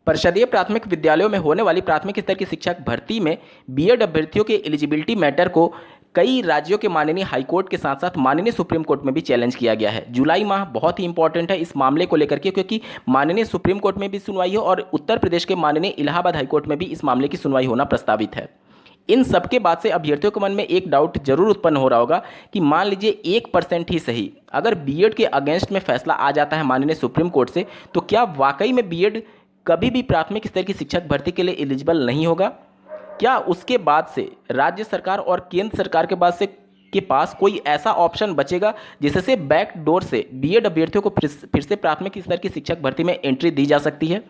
परिषदीय प्राथमिक विद्यालयों में होने वाली प्राथमिक स्तर की शिक्षक भर्ती में बीएड अभ्यर्थियों के एलिजिबिलिटी मैटर को कई राज्यों के माननीय हाईकोर्ट के साथ साथ माननीय सुप्रीम कोर्ट में भी चैलेंज किया गया है। जुलाई माह बहुत ही इंपॉर्टेंट है इस मामले को लेकर के, क्योंकि माननीय सुप्रीम कोर्ट में भी सुनवाई है और उत्तर प्रदेश के माननीय इलाहाबाद हाईकोर्ट में भी इस मामले की सुनवाई होना प्रस्तावित है। इन सबके बाद से अभ्यर्थियों के मन में एक डाउट जरूर उत्पन्न हो रहा होगा कि मान लीजिए 1% ही सही अगर बीएड के अगेंस्ट में फैसला आ जाता है माननीय सुप्रीम कोर्ट से, तो क्या वाकई में बीएड कभी भी प्राथमिक स्तर की शिक्षक भर्ती के लिए एलिजिबल नहीं होगा? क्या उसके बाद से राज्य सरकार और केंद्र सरकार के पास कोई ऐसा ऑप्शन बचेगा जिससे बैक डोर से बीएड अभ्यर्थियों को फिर से प्राथमिक स्तर की शिक्षक भर्ती में एंट्री दी जा सकती है?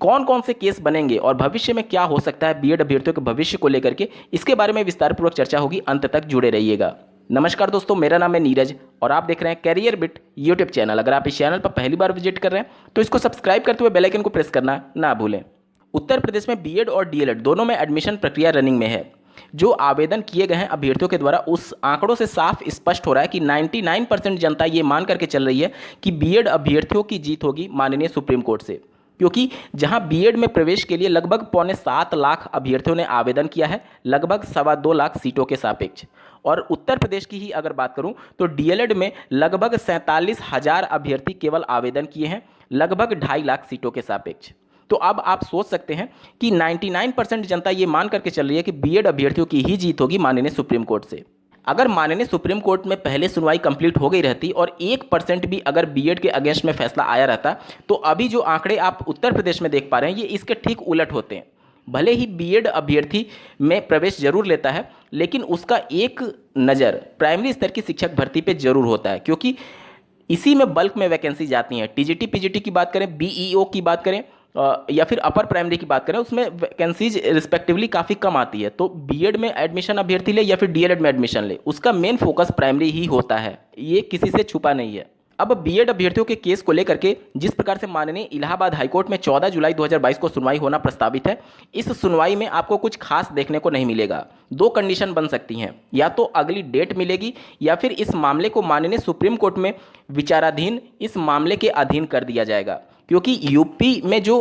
कौन कौन से केस बनेंगे और भविष्य में क्या हो सकता है बीएड अभ्यर्थियों के भविष्य को लेकर के, इसके बारे में विस्तारपूर्वक चर्चा होगी। अंत तक जुड़े रहिएगा। नमस्कार दोस्तों, मेरा नाम है नीरज और आप देख रहे हैं कैरियर बिट यूट्यूब चैनल। अगर आप इस चैनल पर पहली बार विजिट कर रहे हैं तो इसको सब्सक्राइब करते हुए बेल आइकन को प्रेस करना ना भूलें। उत्तर प्रदेश में बीएड और डीएलएड दोनों में एडमिशन प्रक्रिया रनिंग में है। जो आवेदन किए गए हैं अभ्यर्थियों के द्वारा, उस आंकड़ों से साफ स्पष्ट हो रहा है कि 99% जनता ये मान करके चल रही है कि बीएड अभ्यर्थियों की जीत होगी माननीय सुप्रीम कोर्ट से, क्योंकि जहां बीएड में प्रवेश के लिए लगभग 6.25 लाख अभ्यर्थियों ने आवेदन किया है, लगभग 2.25 लाख सीटों के सापेक्ष। और उत्तर प्रदेश की ही अगर बात करूं तो डीएलएड में लगभग 47,000 अभ्यर्थी केवल आवेदन किए हैं, लगभग 2.5 लाख सीटों के सापेक्ष। तो अब आप सोच सकते हैं कि 99% जनता ये मान करके चल रही है कि बीएड अभ्यर्थियों की ही जीत होगी माननीय सुप्रीम कोर्ट से। अगर माननीय सुप्रीम कोर्ट में पहले सुनवाई कंप्लीट हो गई रहती और 1% भी अगर बीएड के अगेंस्ट में फैसला आया रहता, तो अभी जो आंकड़े आप उत्तर प्रदेश में देख पा रहे हैं ये इसके ठीक उलट होते हैं। भले ही बीएड अभ्यर्थी में प्रवेश जरूर लेता है, लेकिन उसका एक नज़र प्राइमरी स्तर की शिक्षक भर्ती पे जरूर होता है, क्योंकि इसी में बल्क में वैकेंसी जाती हैं। टीजीटी पीजीटी की बात करें, बीईओ की बात करें या फिर अपर प्राइमरी की बात करें, उसमें वैकेंसीज रिस्पेक्टिवली काफ़ी कम आती है। तो बीएड में एडमिशन अभ्यर्थी ले या फिर डीएलएड में एडमिशन ले, उसका मेन फोकस प्राइमरी ही होता है, ये किसी से छुपा नहीं है। अब बीएड अभ्यर्थियों के केस को लेकर के जिस प्रकार से माननीय इलाहाबाद हाईकोर्ट में 14 जुलाई 2022 को सुनवाई होना प्रस्तावित है, इस सुनवाई में आपको कुछ खास देखने को नहीं मिलेगा। 2 कंडीशन बन सकती हैं, या तो अगली डेट मिलेगी या फिर इस मामले को माननीय सुप्रीम कोर्ट में विचाराधीन इस मामले के अधीन कर दिया जाएगा, क्योंकि यूपी में जो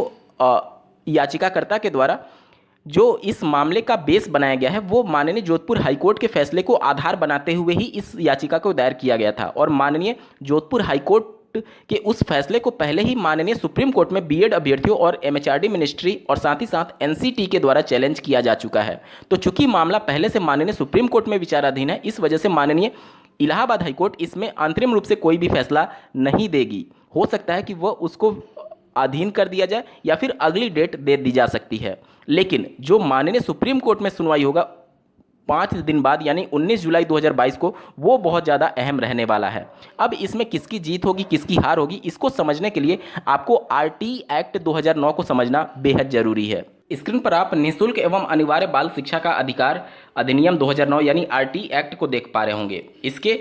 याचिकाकर्ता के द्वारा जो इस मामले का बेस बनाया गया है वो माननीय जोधपुर हाईकोर्ट के फैसले को आधार बनाते हुए ही इस याचिका को दायर किया गया था। और माननीय जोधपुर हाईकोर्ट के उस फैसले को पहले ही माननीय सुप्रीम कोर्ट में बीएड अभ्यर्थियों और एमएचआरडी मिनिस्ट्री और साथ ही साथ एनसीटी के द्वारा चैलेंज किया जा चुका है। तो चूंकि मामला पहले से माननीय सुप्रीम कोर्ट में विचाराधीन है, इस वजह से माननीय इलाहाबाद हाईकोर्ट इसमें अंतरिम रूप से कोई भी फैसला नहीं देगी। हो सकता है कि वह उसको अधीन कर दिया जाए या फिर अगली डेट दे दी जा सकती है। लेकिन जो माननीय सुप्रीम कोर्ट में सुनवाई होगा 5 दिन बाद, यानी 19 जुलाई 2022 को, वो बहुत ज़्यादा अहम रहने वाला है। अब इसमें किसकी जीत होगी किसकी हार होगी, इसको समझने के लिए आपको आरटी एक्ट 2009 को समझना बेहद जरूरी है। स्क्रीन पर आप निःशुल्क एवं अनिवार्य बाल शिक्षा का अधिकार अधिनियम 2009 यानी आरटी एक्ट को देख पा रहे होंगे। इसके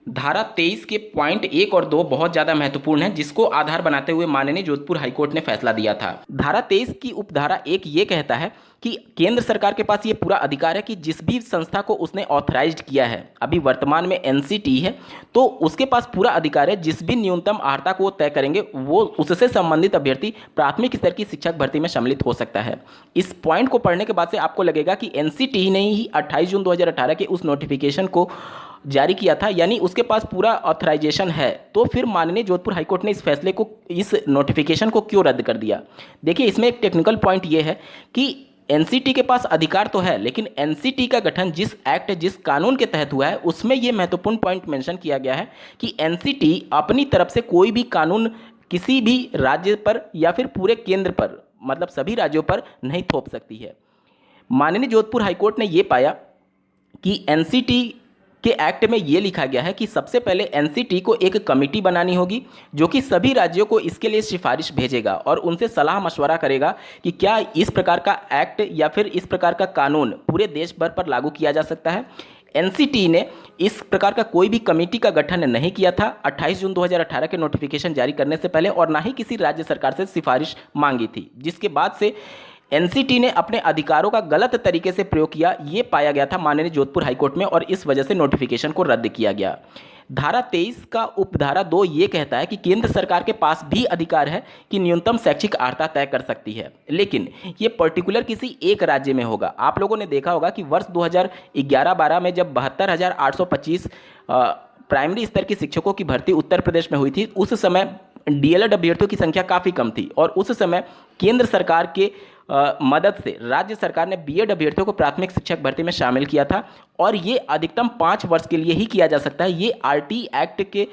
धारा 23 के पॉइंट 1 और 2 बहुत ज़्यादा महत्वपूर्ण है, जिसको आधार बनाते हुए माननीय जोधपुर हाईकोर्ट ने फैसला दिया था। धारा 23 की उपधारा 1 ये कहता है कि केंद्र सरकार के पास ये पूरा अधिकार है कि जिस भी संस्था को उसने ऑथराइज्ड किया है, अभी वर्तमान में एनसीटी है, तो उसके पास पूरा अधिकार है जिस भी न्यूनतम अर्हता को वो तय करेंगे वो उससे संबंधित अभ्यर्थी प्राथमिक स्तर की शिक्षक भर्ती में सम्मिलित हो सकता है। इस पॉइंट को पढ़ने के बाद से आपको लगेगा कि एनसीटी ने ही 28 जून 2018 के उस नोटिफिकेशन को जारी किया था, यानी उसके पास पूरा ऑथराइजेशन है। तो फिर माननीय जोधपुर हाईकोर्ट ने इस फैसले को, इस नोटिफिकेशन को क्यों रद्द कर दिया? देखिए, इसमें एक टेक्निकल पॉइंट ये है कि एनसीटी के पास अधिकार तो है, लेकिन एनसीटी का गठन जिस एक्ट जिस कानून के तहत हुआ है उसमें यह महत्वपूर्ण पॉइंट मेंशन किया गया है कि एनसीटी अपनी तरफ से कोई भी कानून किसी भी राज्य पर या फिर पूरे केंद्र पर, मतलब सभी राज्यों पर नहीं थोप सकती है। माननीय जोधपुर हाईकोर्ट ने यह पाया कि एनसीटी के एक्ट में ये लिखा गया है कि सबसे पहले एनसीटी को एक कमेटी बनानी होगी जो कि सभी राज्यों को इसके लिए सिफारिश भेजेगा और उनसे सलाह मशवरा करेगा कि क्या इस प्रकार का एक्ट या फिर इस प्रकार का कानून पूरे देश भर पर लागू किया जा सकता है। एनसीटी ने इस प्रकार का कोई भी कमेटी का गठन नहीं किया था 28 जून 2018 के नोटिफिकेशन जारी करने से पहले, और ना ही किसी राज्य सरकार से सिफारिश मांगी थी, जिसके बाद से एनसीटी ने अपने अधिकारों का गलत तरीके से प्रयोग किया, ये पाया गया था माननीय जोधपुर हाईकोर्ट में, और इस वजह से नोटिफिकेशन को रद्द किया गया। धारा 23 का उपधारा 2 ये कहता है कि केंद्र सरकार के पास भी अधिकार है कि न्यूनतम शैक्षिक अर्हता तय कर सकती है, लेकिन ये पर्टिकुलर किसी एक राज्य में होगा। आप लोगों ने देखा होगा कि वर्ष 2011-12 में जब 72,825 प्राइमरी स्तर के शिक्षकों की भर्ती उत्तर प्रदेश में हुई थी, उस समय डीएलएड अभ्यर्थियों की संख्या काफ़ी कम थी और उस समय केंद्र सरकार के मदद से राज्य सरकार ने बीएड अभ्यर्थियों को प्राथमिक शिक्षक भर्ती में शामिल किया था और ये अधिकतम 5 वर्ष के लिए ही किया जा सकता है। ये आरटी एक्ट के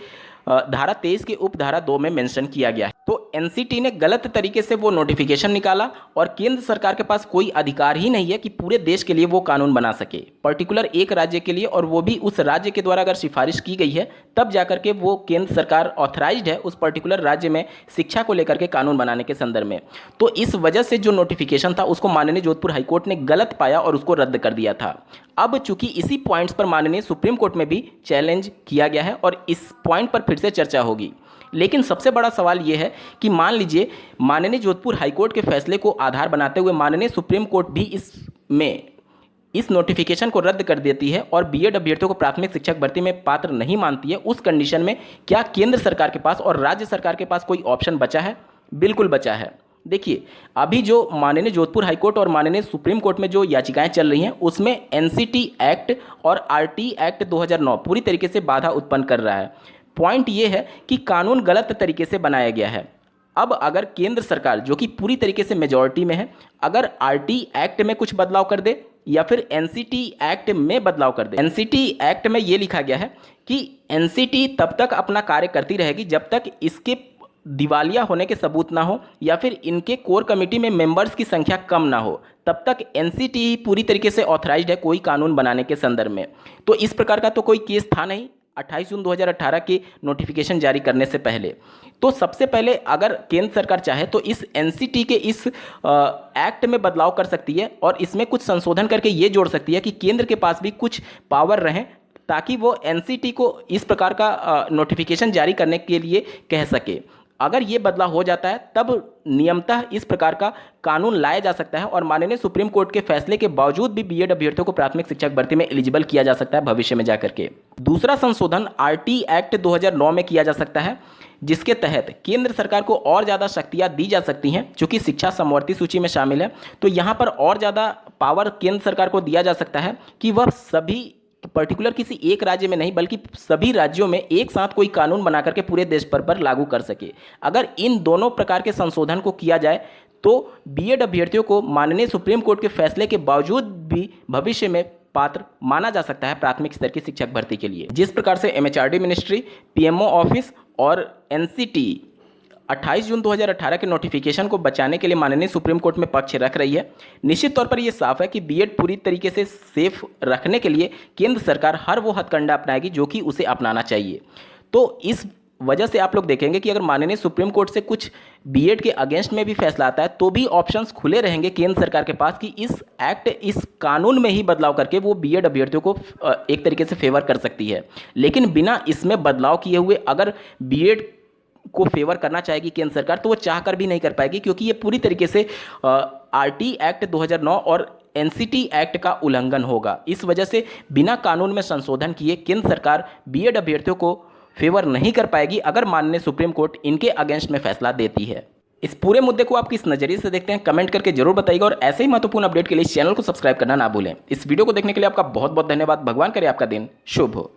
धारा 23 के उपधारा 2 में मेंशन किया गया है। तो एनसीटी ने गलत तरीके से वो नोटिफिकेशन निकाला और केंद्र सरकार के पास कोई अधिकार ही नहीं है कि पूरे देश के लिए वो कानून बना सके, पर्टिकुलर एक राज्य के लिए, और वो भी उस राज्य के द्वारा अगर सिफारिश की गई है तब जाकर के वो केंद्र सरकार ऑथराइज्ड है उस पर्टिकुलर राज्य में शिक्षा को लेकर के कानून बनाने के संदर्भ में। तो इस वजह से जो नोटिफिकेशन था उसको माननीय जोधपुर हाईकोर्ट ने गलत पाया और उसको रद्द कर दिया था। अब चूंकि इसी पॉइंट्स पर माननीय सुप्रीम कोर्ट में भी चैलेंज किया गया है और इस पॉइंट पर फिर से चर्चा होगी, लेकिन सबसे बड़ा सवाल यह है कि मान लीजिए माननीय जोधपुर हाईकोर्ट के फैसले को आधार बनाते हुए माननीय सुप्रीम कोर्ट भी इस नोटिफिकेशन को रद्द कर देती है और बीएड अभ्यर्थियों को प्राथमिक शिक्षक भर्ती में पात्र नहीं मानती है। उस कंडीशन में क्या केंद्र सरकार के पास और राज्य सरकार के पास कोई ऑप्शन बचा है? बिल्कुल बचा है। देखिए, अभी जो माननीय जोधपुर हाईकोर्ट और माननीय सुप्रीम कोर्ट में जो याचिकाएं चल रही हैं उसमें एनसीटी एक्ट और आरटी एक्ट 2009 पूरी तरीके से बाधा उत्पन्न कर रहा है। पॉइंट ये है कि कानून गलत तरीके से बनाया गया है। अब अगर केंद्र सरकार, जो कि पूरी तरीके से मेजॉरिटी में है, अगर आरटी एक्ट में कुछ बदलाव कर दे या फिर एनसीटी एक्ट में बदलाव कर दे। एनसीटी एक्ट में ये लिखा गया है कि एनसीटी तब तक अपना कार्य करती रहेगी जब तक इसके दिवालिया होने के सबूत ना हो या फिर इनके कोर कमेटी में मेंबर्स की संख्या कम ना हो, तब तक एनसीटी पूरी तरीके से ऑथराइज्ड है कोई कानून बनाने के संदर्भ में। तो इस प्रकार का तो कोई केस था नहीं 28 जून 2018 के नोटिफिकेशन जारी करने से पहले। तो सबसे पहले अगर केंद्र सरकार चाहे तो इस एनसीटी के इस एक्ट में बदलाव कर सकती है और इसमें कुछ संशोधन करके ये जोड़ सकती है कि केंद्र के पास भी कुछ पावर रहे ताकि वो एनसीटी को इस प्रकार का नोटिफिकेशन जारी करने के लिए कह सके। अगर ये बदलाव हो जाता है तब नियमतः इस प्रकार का कानून लाया जा सकता है और माननीय सुप्रीम कोर्ट के फैसले के बावजूद भी बीएड अभ्यर्थियों को प्राथमिक शिक्षक भर्ती में एलिजिबल किया जा सकता है भविष्य में जाकर के। दूसरा संशोधन आरटी एक्ट 2009 में किया जा सकता है, जिसके तहत केंद्र सरकार को और ज़्यादा शक्तियाँ दी जा सकती हैं। चूंकि शिक्षा समवर्ती सूची में शामिल है तो यहाँ पर और ज़्यादा पावर केंद्र सरकार को दिया जा सकता है कि वह सभी पर्टिकुलर किसी एक राज्य में नहीं बल्कि सभी राज्यों में एक साथ कोई कानून बना करके पूरे देश पर लागू कर सके। अगर इन दोनों प्रकार के संशोधन को किया जाए तो बीएड अभ्यर्थियों को माननीय सुप्रीम कोर्ट के फैसले के बावजूद भी भविष्य में पात्र माना जा सकता है प्राथमिक स्तर की शिक्षक भर्ती के लिए। जिस प्रकार से एमएचआरडी मिनिस्ट्री, पीएमओ ऑफिस और एनसीटी 28 जून 2018 के नोटिफिकेशन को बचाने के लिए माननीय सुप्रीम कोर्ट में पक्ष रख रही है, निश्चित तौर पर यह साफ है कि बीएड पूरी तरीके से सेफ रखने के लिए केंद्र सरकार हर वो हथकंडा अपनाएगी जो कि उसे अपनाना चाहिए। तो इस वजह से आप लोग देखेंगे कि अगर माननीय सुप्रीम कोर्ट से कुछ बीएड के अगेंस्ट में भी फैसला आता है तो भी ऑप्शंस खुले रहेंगे केंद्र सरकार के पास कि इस कानून में ही बदलाव करके वो बीएड अभ्यर्थियों को एक तरीके से फेवर कर सकती है। लेकिन बिना इसमें बदलाव किए हुए अगर बीएड को फेवर करना चाहेगी केंद्र सरकार तो वो चाहकर भी नहीं कर पाएगी, क्योंकि ये पूरी तरीके से आरटी एक्ट 2009 और एनसीटी एक्ट का उल्लंघन होगा। इस वजह से बिना कानून में संशोधन किए केंद्र सरकार बीएड अभ्यर्थियों को फेवर नहीं कर पाएगी अगर माननीय सुप्रीम कोर्ट इनके अगेंस्ट में फैसला देती है। इस पूरे मुद्दे को आप किस नजरिए से देखते हैं कमेंट करके जरूर बताइएगा और ऐसे ही महत्वपूर्ण अपडेट के लिए इस चैनल को सब्सक्राइब करना ना भूलें। इस वीडियो को देखने के लिए आपका बहुत बहुत धन्यवाद। भगवान करे आपका दिन शुभ हो।